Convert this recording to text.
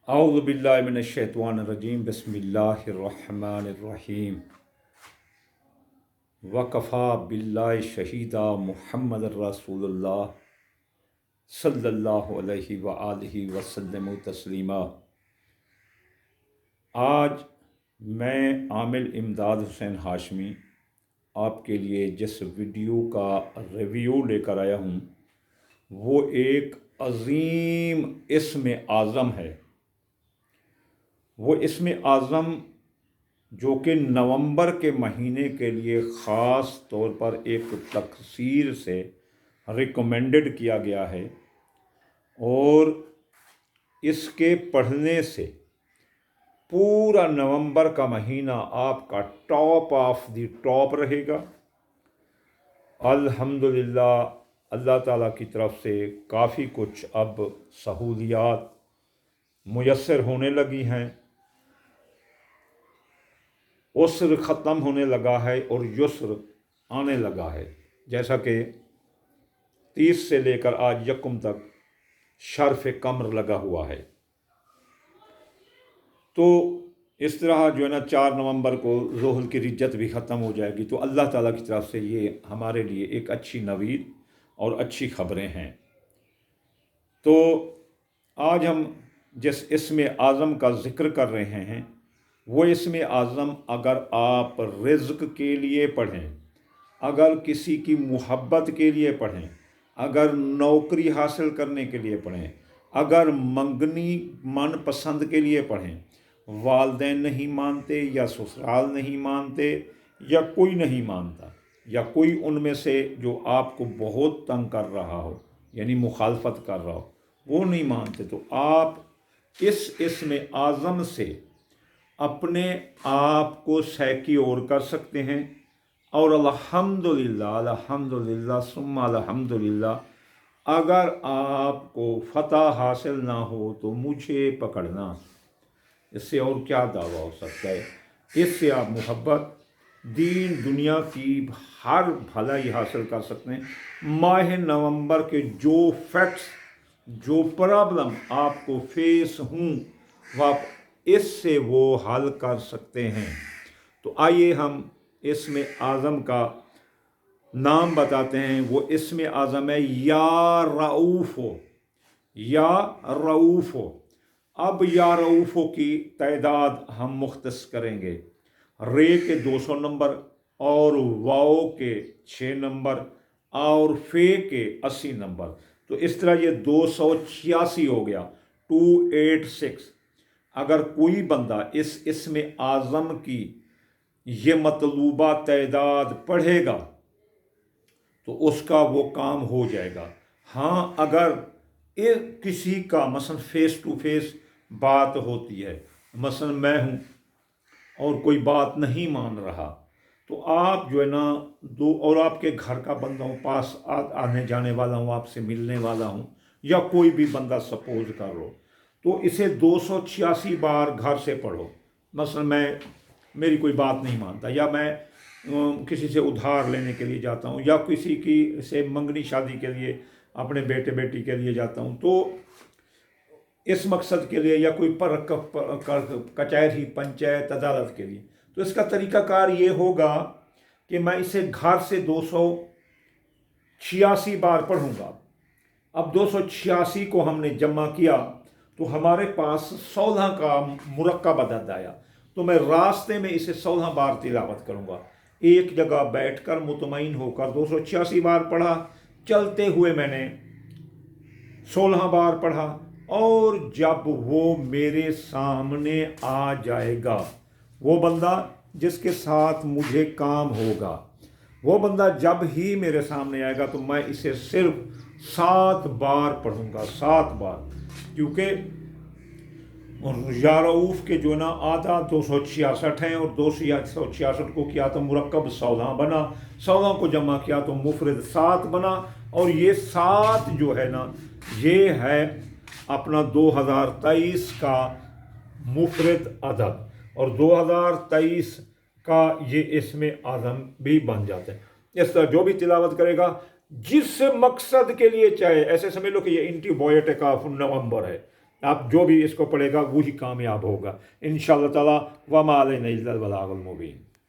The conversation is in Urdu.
اعوذ باللہ من الشیطان الرجیم بسم اللہ الرحمن الرحیم وکفا باللہ شہیدہ محمد الرسول اللہ صلی اللہ علیہ وآلہ وسلم تسلیما۔ آج میں عامل امداد حسین ہاشمی آپ کے لیے جس ویڈیو کا ریویو لے کر آیا ہوں وہ ایک عظیم اسم اعظم ہے۔ وہ اسم اعظم جو کہ نومبر کے مہینے کے لیے خاص طور پر ایک تقسیر سے ریکمینڈڈ کیا گیا ہے، اور اس کے پڑھنے سے پورا نومبر کا مہینہ آپ کا ٹاپ آف دی ٹاپ رہے گا۔ الحمدللہ اللہ تعالیٰ کی طرف سے کافی کچھ اب سہولیات میسر ہونے لگی ہیں، عسر ختم ہونے لگا ہے اور یسر آنے لگا ہے، جیسا کہ 30 سے لے کر آج یکم تک شرف قمر لگا ہوا ہے۔ تو اس طرح جو ہے نا 4 نومبر کو ذوحل کی رجت بھی ختم ہو جائے گی، تو اللہ تعالیٰ کی طرف سے یہ ہمارے لیے ایک اچھی نوید اور اچھی خبریں ہیں۔ تو آج ہم جس اسم اعظم کا ذکر کر رہے ہیں وہ اسم اعظم اگر آپ رزق کے لیے پڑھیں، اگر کسی کی محبت کے لیے پڑھیں، اگر نوکری حاصل کرنے کے لیے پڑھیں، اگر منگنی من پسند کے لیے پڑھیں، والدین نہیں مانتے یا سسرال نہیں مانتے یا کوئی نہیں مانتا یا کوئی ان میں سے جو آپ کو بہت تنگ کر رہا ہو یعنی مخالفت کر رہا ہو وہ نہیں مانتے، تو آپ اس اسم اعظم سے اپنے آپ کو سیکیور کر سکتے ہیں، اور الحمدللہ الحمدللہ ثم الحمدللہ اگر آپ کو فتح حاصل نہ ہو تو مجھے پکڑنا، اس سے اور کیا دعویٰ ہو سکتا ہے۔ اس سے آپ محبت دین دنیا کی ہر بھلائی حاصل کر سکتے ہیں۔ ماہ نومبر کے جو فیکٹس جو پرابلم آپ کو فیس ہوں وہ آپ اس سے وہ حل کر سکتے ہیں۔ تو آئیے ہم اسم اعظم کا نام بتاتے ہیں۔ وہ اسم اعظم ہے یا رؤوف ہو، یا رؤوف ہو۔ اب یا رؤوف ہو کی تعداد ہم مختص کریں گے، رے کے 200 نمبر اور واؤ کے 6 نمبر اور فے کے 80 نمبر، تو اس طرح یہ 286 ہو گیا، 286۔ اگر کوئی بندہ اس اسم اعظم کی یہ مطلوبہ تعداد پڑھے گا تو اس کا وہ کام ہو جائے گا۔ ہاں اگر کسی کا مثلا فیس ٹو فیس بات ہوتی ہے، مثلا میں ہوں اور کوئی بات نہیں مان رہا، تو آپ جو ہے نا اور آپ کے گھر کا بندہ ہوں، پاس آنے جانے والا ہوں، آپ سے ملنے والا ہوں، یا کوئی بھی بندہ سپوز کر لو، تو اسے 286 بار گھر سے پڑھو۔ مثلا میری کوئی بات نہیں مانتا، یا میں کسی سے ادھار لینے کے لیے جاتا ہوں، یا کسی کی سے منگنی شادی کے لیے اپنے بیٹے بیٹی کے لیے جاتا ہوں، تو اس مقصد کے لیے، یا کوئی کچہری پنچایت عدالت کے لیے، تو اس کا طریقہ کار یہ ہوگا کہ میں اسے گھر سے 286 بار پڑھوں گا۔ اب 286 کو ہم نے جمع کیا تو ہمارے پاس 16 کا مرکب عدد آیا، تو میں راستے میں اسے 16 بار تلاوت کروں گا۔ ایک جگہ بیٹھ کر مطمئن ہو کر 286 بار پڑھا، چلتے ہوئے میں نے 16 بار پڑھا، اور جب وہ میرے سامنے آ جائے گا، وہ بندہ جس کے ساتھ مجھے کام ہوگا، وہ بندہ جب ہی میرے سامنے آئے گا تو میں اسے صرف 7 بار پڑھوں گا، 7 بار، کیونکہ یا رؤوف کے جو نا آدھا 266 ہیں، اور 266 کو کیا تو مرکب 16 بنا، 16 کو جمع کیا تو مفرد 7 بنا، اور یہ 7 جو ہے نا یہ ہے اپنا 2023 کا مفرد عدد، اور 2023 کا یہ اسم اعظم بھی بن جاتا ہے۔ اس طرح جو بھی تلاوت کرے گا جس مقصد کے لیے چاہے، ایسے سمجھ لو کہ یہ اینٹی بایوٹک آف نومبر ہے، آپ جو بھی اس کو پڑھے گا وہی کامیاب ہوگا انشاءاللہ تعالی. وما علینا الا البلاغ المبین.